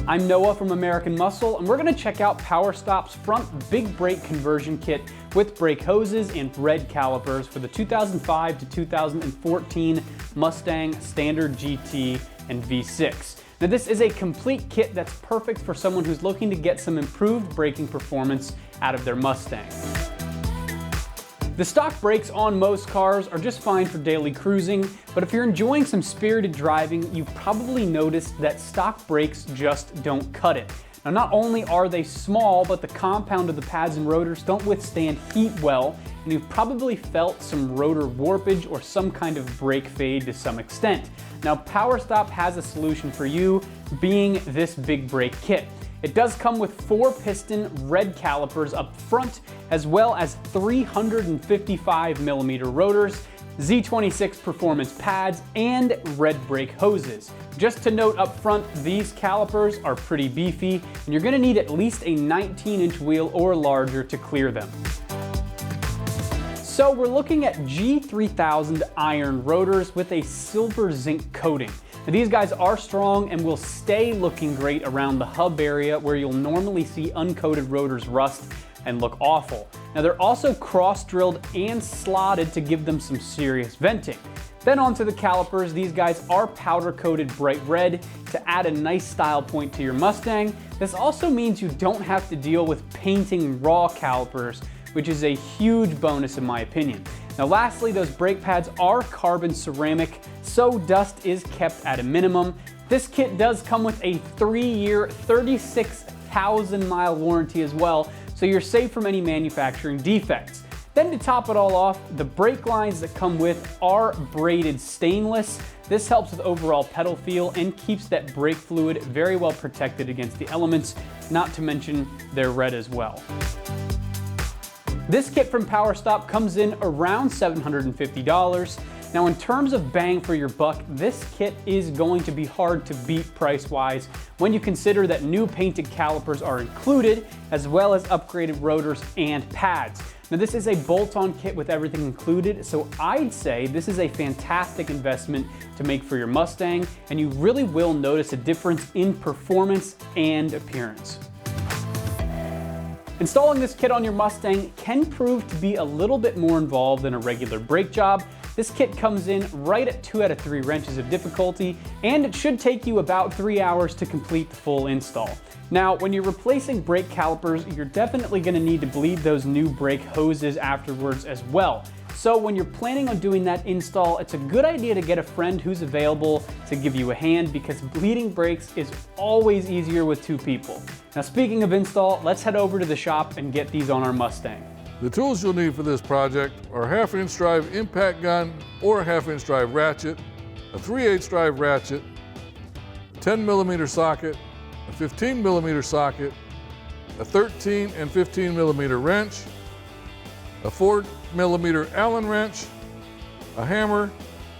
I'm Noah from American Muscle, and we're going to check out PowerStop's front big brake conversion kit with brake hoses and red calipers for the 2005 to 2014 Mustang Standard GT and V6. Now this is a complete kit that's perfect for someone who's looking to get some improved braking performance out of their Mustang. The stock brakes on most cars are just fine for daily cruising, but if you're enjoying some spirited driving, you've probably noticed that stock brakes just don't cut it. Now not only are they small, but the compound of the pads and rotors don't withstand heat well, and you've probably felt some rotor warpage or some kind of brake fade to some extent. Now PowerStop has a solution for you, being this big brake kit. It does come with 4-piston red calipers up front, as well as 355mm rotors, Z26 performance pads, and red brake hoses. Just to note up front, these calipers are pretty beefy, and you're gonna need at least a 19-inch wheel or larger to clear them. So we're looking at G3000 iron rotors with a silver zinc coating. Now these guys are strong and will stay looking great around the hub area where you'll normally see uncoated rotors rust and look awful. Now they're also cross-drilled and slotted to give them some serious venting. Then onto the calipers, these guys are powder-coated bright red to add a nice style point to your Mustang. This also means you don't have to deal with painting raw calipers, which is a huge bonus in my opinion. Now lastly, those brake pads are carbon ceramic, so dust is kept at a minimum. This kit does come with a 3-year, 36,000-mile warranty as well, so you're safe from any manufacturing defects. Then to top it all off, the brake lines that come with are braided stainless. This helps with overall pedal feel and keeps that brake fluid very well protected against the elements, not to mention they're red as well. This kit from PowerStop comes in around $750. Now in terms of bang for your buck, this kit is going to be hard to beat price-wise when you consider that new painted calipers are included, as well as upgraded rotors and pads. Now this is a bolt-on kit with everything included, so I'd say this is a fantastic investment to make for your Mustang, and you really will notice a difference in performance and appearance. Installing this kit on your Mustang can prove to be a little bit more involved than a regular brake job. This kit comes in right at 2 out of 3 wrenches of difficulty, and it should take you about 3 hours to complete the full install. Now, when you're replacing brake calipers, you're definitely going to need to bleed those new brake hoses afterwards as well. So when you're planning on doing that install, it's a good idea to get a friend who's available to give you a hand, because bleeding brakes is always easier with 2 people. Now speaking of install, let's head over to the shop and get these on our Mustang. The tools you'll need for this project are a 1/2-inch drive impact gun or a 1/2-inch drive ratchet, a 3/8 drive ratchet, a 10mm socket, a 15mm socket, a 13 and 15mm wrench, a 4mm Allen wrench, a hammer,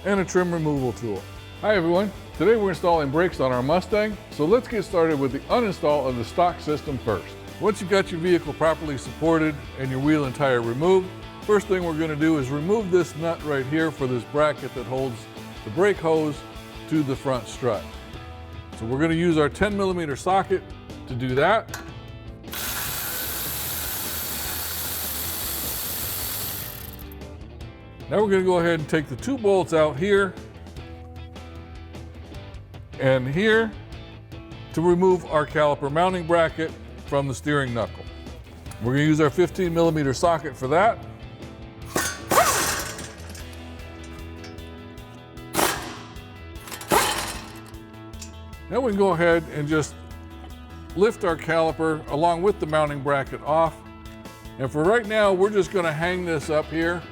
and a trim removal tool. Hi everyone, today we're installing brakes on our Mustang, so let's get started with the uninstall of the stock system first. Once you've got your vehicle properly supported and your wheel and tire removed, first thing we're going to do is remove this nut right here for this bracket that holds the brake hose to the front strut. So we're going to use our 10mm socket to do that. Now we're going to go ahead and take the 2 bolts out here and here to remove our caliper mounting bracket from the steering knuckle. We're going to use our 15mm socket for that. Now we can go ahead and just lift our caliper along with the mounting bracket off. And for right now, we're just going to hang this up here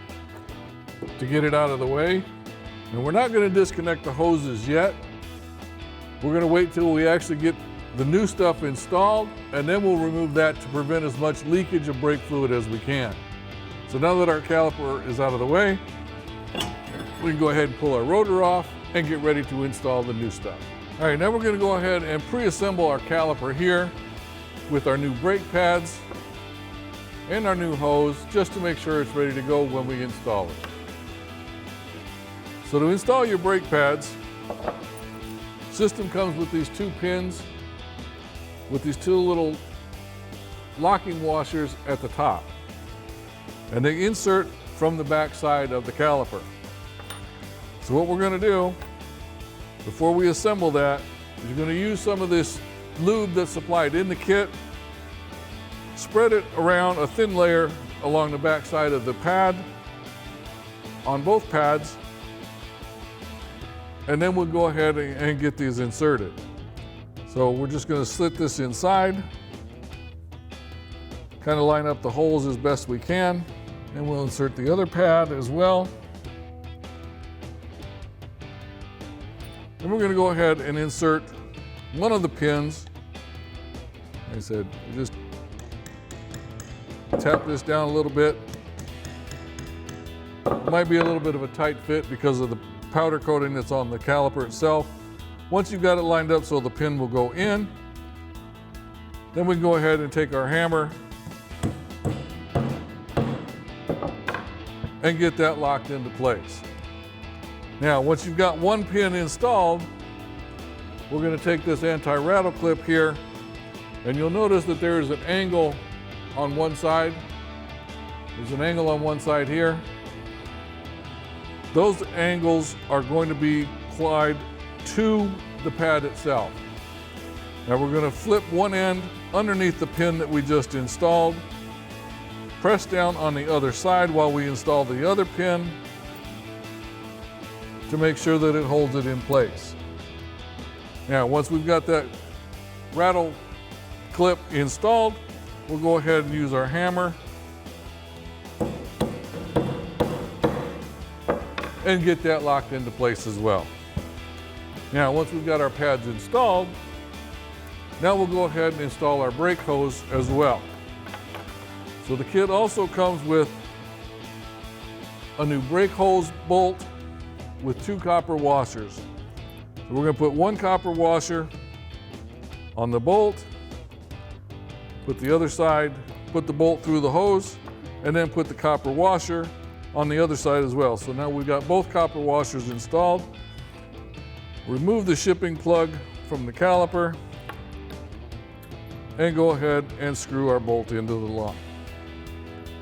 to get it out of the way. And we're not going to disconnect the hoses yet. We're going to wait till we actually get the new stuff installed, and then we'll remove that to prevent as much leakage of brake fluid as we can. So now that our caliper is out of the way, we can go ahead and pull our rotor off and get ready to install the new stuff. All right, now we're going to go ahead and pre-assemble our caliper here with our new brake pads and our new hose, just to make sure it's ready to go when we install it. So to install your brake pads, the system comes with these 2 pins with these two little locking washers at the top. And they insert from the back side of the caliper. So what we're going to do before we assemble that is you're going to use some of this lube that's supplied in the kit, spread it around a thin layer along the back side of the pad, on both pads, and then we'll go ahead and get these inserted. So we're just going to slit this inside, kind of line up the holes as best we can, and we'll insert the other pad as well. And we're going to go ahead and insert one of the pins. Like I said, just tap this down a little bit. It might be a little bit of a tight fit because of the powder coating that's on the caliper itself. Once you've got it lined up so the pin will go in, then we can go ahead and take our hammer and get that locked into place. Now, once you've got one pin installed, we're going to take this anti-rattle clip here, and you'll notice that there is an angle on one side. There's an angle on one side here. Those angles are going to be applied to the pad itself. Now we're going to flip one end underneath the pin that we just installed, press down on the other side while we install the other pin to make sure that it holds it in place. Now once we've got that rattle clip installed, we'll go ahead and use our hammer and get that locked into place as well. Now, once we've got our pads installed, now we'll go ahead and install our brake hose as well. So the kit also comes with a new brake hose bolt with 2 copper washers. So we're going to put 1 copper washer on the bolt, put the other side, put the bolt through the hose, and then put the copper washer on the other side as well. So now we've got both copper washers installed. Remove the shipping plug from the caliper and go ahead and screw our bolt into the lock.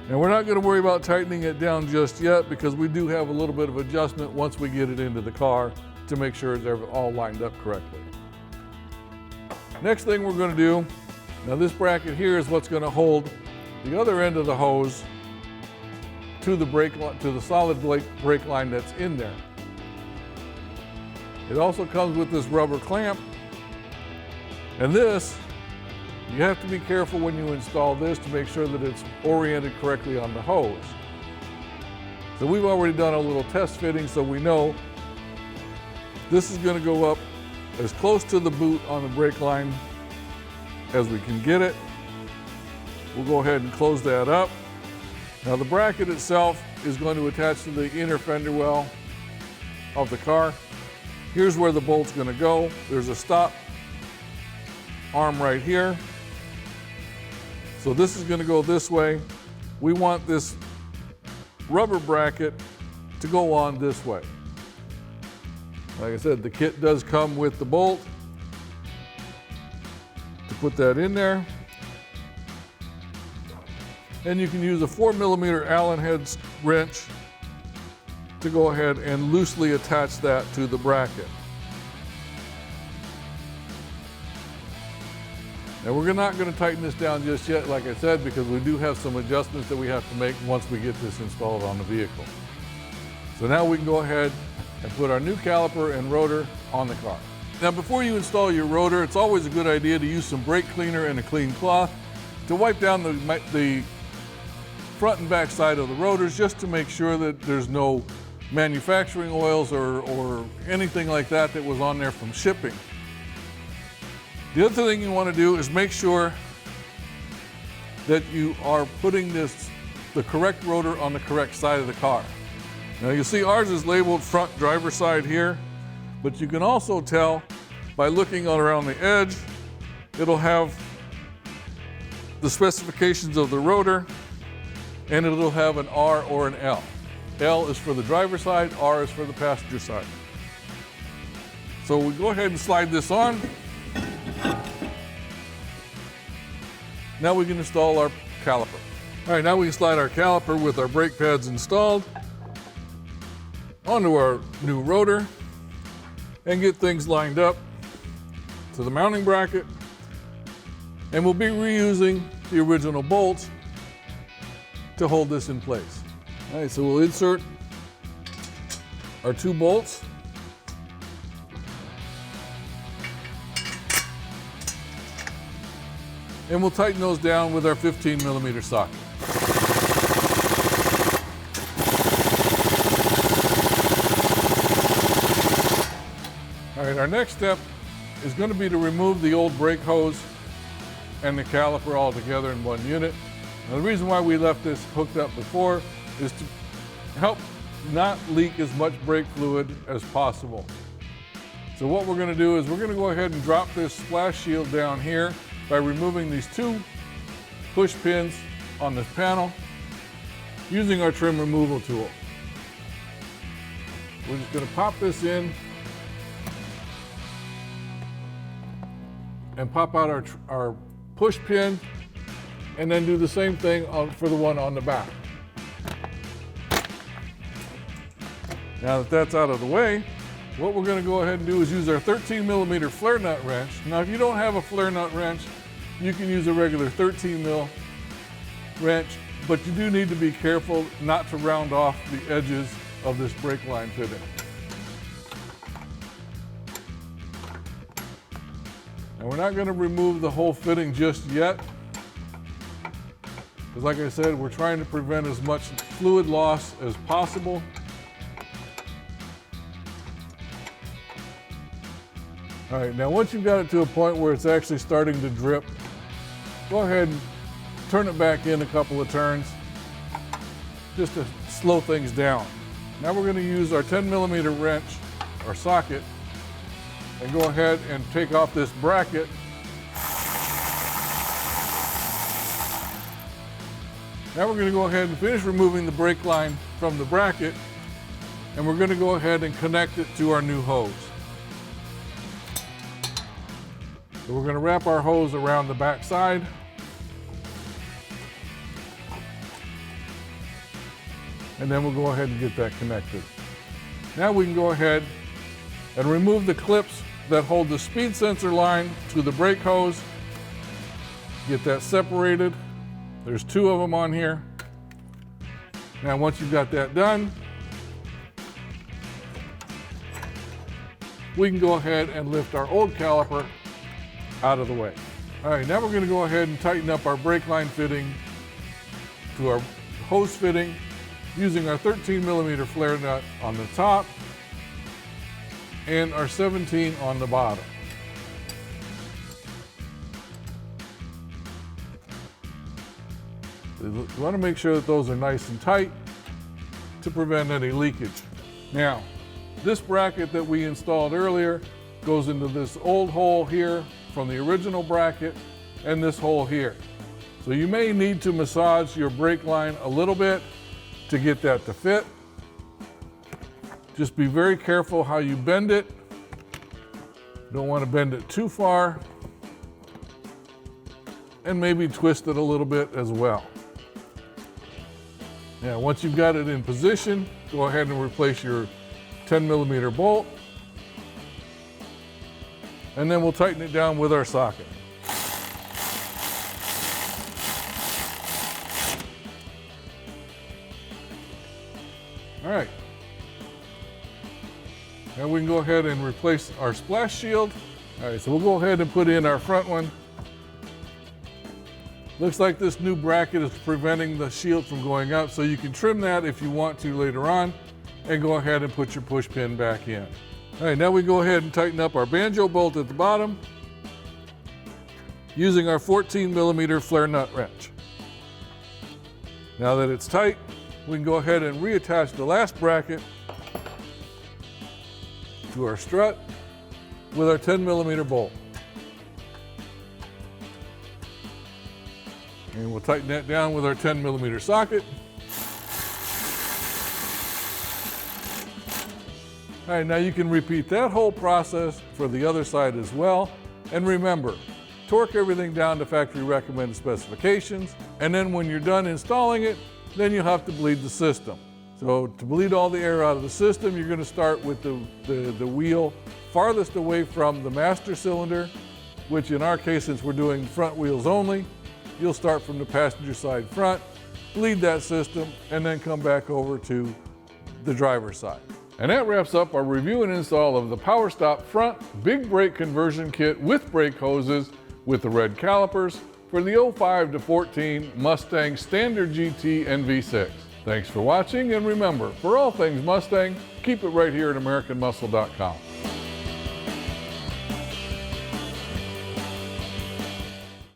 Now we're not going to worry about tightening it down just yet because we do have a little bit of adjustment once we get it into the car to make sure it's all lined up correctly. Next thing we're going to do, now this bracket here is what's going to hold the other end of the hose to the solid brake line that's in there. It also comes with this rubber clamp, and this, you have to be careful when you install this to make sure that it's oriented correctly on the hose. So we've already done a little test fitting, so we know this is going to go up as close to the boot on the brake line as we can get it. We'll go ahead and close that up. Now the bracket itself is going to attach to the inner fender well of the car. Here's where the bolt's going to go. There's a stop arm right here. So this is going to go this way. We want this rubber bracket to go on this way. Like I said, the kit does come with the bolt to put that in there. And you can use a 4mm Allen head wrench to go ahead and loosely attach that to the bracket. Now we're not going to tighten this down just yet, like I said, because we do have some adjustments that we have to make once we get this installed on the vehicle. So now we can go ahead and put our new caliper and rotor on the car. Now before you install your rotor, it's always a good idea to use some brake cleaner and a clean cloth to wipe down the front and back side of the rotors just to make sure that there's no manufacturing oils or anything like that that was on there from shipping. The other thing you want to do is make sure that you are putting the correct rotor on the correct side of the car. Now you see ours is labeled front driver side here, but you can also tell by looking around the edge, it'll have the specifications of the rotor, and it'll have an R or an L. L is for the driver's side, R is for the passenger side. So we go ahead and slide this on. Now we can install our caliper. All right, now we can slide our caliper with our brake pads installed onto our new rotor and get things lined up to the mounting bracket. And we'll be reusing the original bolts to hold this in place. All right, so we'll insert our 2 bolts. And we'll tighten those down with our 15mm socket. All right, our next step is going to be to remove the old brake hose and the caliper all together in one unit. Now, the reason why we left this hooked up before is to help not leak as much brake fluid as possible. So what we're going to do is we're going to go ahead and drop this splash shield down here by removing these 2 push pins on this panel using our trim removal tool. We're just going to pop this in and pop out our push pin, and then do the same thing for the one on the back. Now that that's out of the way, what we're going to go ahead and do is use our 13mm flare nut wrench. Now if you don't have a flare nut wrench, you can use a regular 13mm wrench, but you do need to be careful not to round off the edges of this brake line fitting. Now we're not going to remove the whole fitting just yet, because like I said, we're trying to prevent as much fluid loss as possible. All right, now once you've got it to a point where it's actually starting to drip, go ahead and turn it back in a couple of turns just to slow things down. Now we're going to use our 10mm wrench or socket and go ahead and take off this bracket. Now we're going to go ahead and finish removing the brake line from the bracket, and we're going to go ahead and connect it to our new hose. So we're going to wrap our hose around the back side. And then we'll go ahead and get that connected. Now we can go ahead and remove the clips that hold the speed sensor line to the brake hose. Get that separated. There's 2 of them on here. Now once you've got that done, we can go ahead and lift our old caliper out of the way. All right, now we're going to go ahead and tighten up our brake line fitting to our hose fitting using our 13mm flare nut on the top and our 17 on the bottom. You want to make sure that those are nice and tight to prevent any leakage. Now, this bracket that we installed earlier goes into this old hole here from the original bracket and this hole here. So you may need to massage your brake line a little bit to get that to fit. Just be very careful how you bend it. Don't want to bend it too far. And maybe twist it a little bit as well. Now, once you've got it in position, go ahead and replace your 10mm bolt. And then we'll tighten it down with our socket. All right. Now we can go ahead and replace our splash shield. All right, so we'll go ahead and put in our front one. Looks like this new bracket is preventing the shield from going up, so you can trim that if you want to later on, and go ahead and put your push pin back in. All right, now we go ahead and tighten up our banjo bolt at the bottom using our 14mm flare nut wrench. Now that it's tight, we can go ahead and reattach the last bracket to our strut with our 10mm bolt. And we'll tighten that down with our 10mm socket. All right, now you can repeat that whole process for the other side as well. And remember, torque everything down to factory recommended specifications, and then when you're done installing it, then you'll have to bleed the system. So to bleed all the air out of the system, you're going to start with the wheel farthest away from the master cylinder, which in our case, since we're doing front wheels only, you'll start from the passenger side front, bleed that system, and then come back over to the driver's side. And that wraps up our review and install of the PowerStop front big brake conversion kit with brake hoses with the red calipers for the 05 to 14 Mustang Standard GT and V6. Thanks for watching, and remember, for all things Mustang, keep it right here at AmericanMuscle.com.